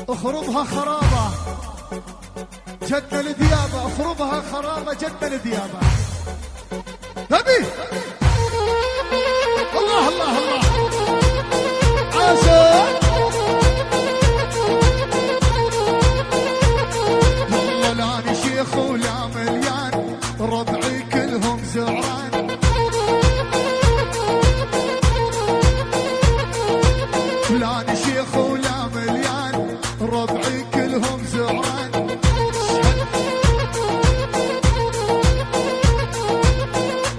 اخربها خرابة جدنا الديابة، اخربها خرابة جدنا الديابة. نبي الله الله الله عاشق والله لاني شيخ ولا مليان، ربعي كلهم زعران، لاني شيخ ولا مليان، ربعي كلهم زعران.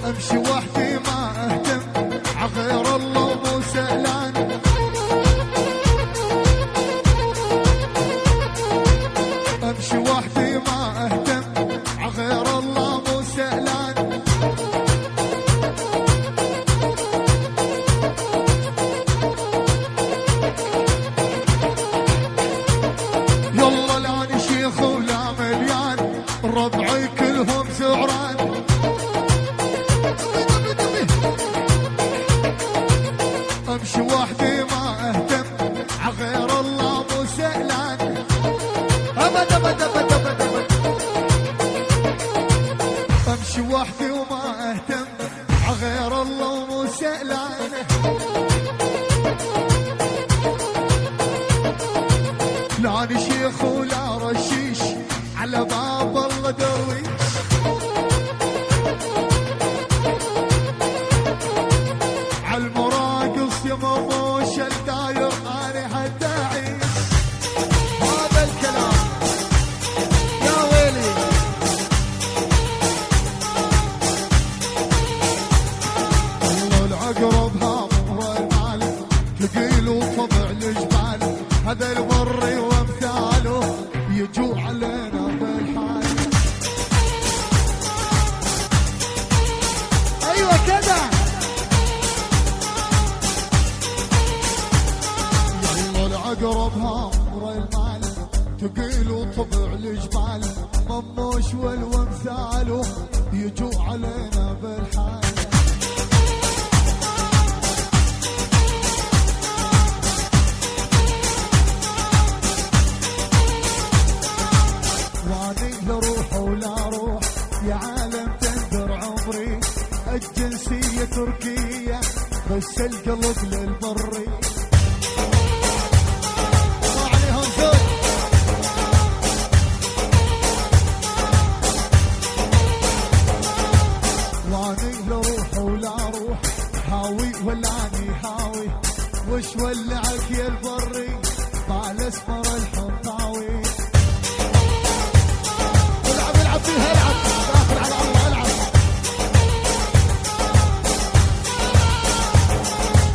امشي وحدي ما اهتم عغير الله مو سألان، امشي وحدي ما اهتم عغير الله مو سألان. يلا لاني شيخ ولا مليان، ربعي كلهم زعران، امشي وحدي ما اهتم عغير الله مو سألان. ابد ابد ابد ابد ابد امشي وحدي وما اهتم عغير الله مو سألان. لاني شيخ ولا رشيش على باب الله درويش، عالمراقص يا ماموش الداير اني حتى اعيش. هذا الكلام يا ويلي والله العقرب هامر المال ثقيل طبع الجبال، هذا المري وامثاله يجوا علينا بالحال. ايوه كذا يلا العقرب هامر المال ثقيل وطبع الجبال، مموش والوامثاله يجوا علينا بالحال. واني لا روح ولا روح يا عالم تندر عمري، الجنسية تركية بس القلب للبري. الله عليهم زود واني لا روح ولا روح، هاوي ولاني هاوي، وش ولعك يا البري بال اسمر الحطاوي. العب فيها العب داخل على الله العب.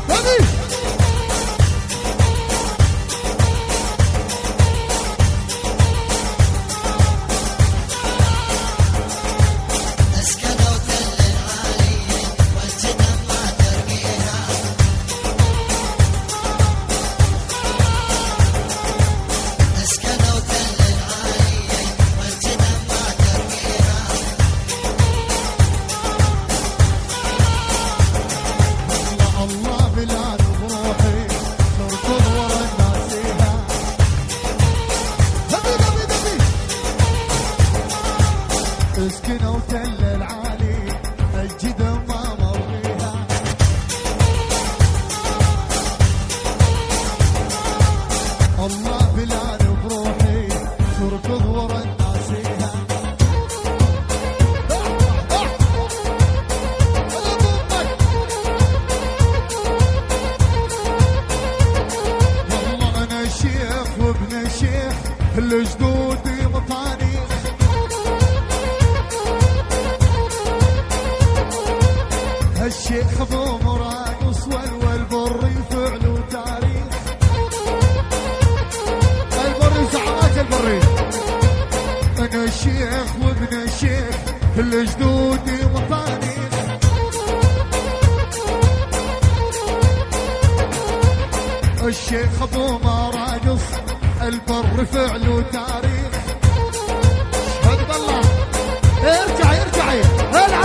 نبي اسكنوا تل العالية والجدم ما ترميها، اسكنوا تل العالية والجدم ما ترميها. الله الله بلاد بروحي تركض ورا الناس فيها. نبي نبي نبي اسكنوا تل العالي الجدم ما مريها. الله بلاد بروحي تركض ورا الناس فيها. والله انا شيخ وابن شيخ الجدودي مطانيخ، الشيخ ابو مراقص والبري فعل تاريخ. البري زعمات البري، انا شيخ وابن شيخ الجدودي مطانيخ، الشيخ ابو مراقص البر فعل تاريخ. اشهد بالله ارجعي ارجعي العب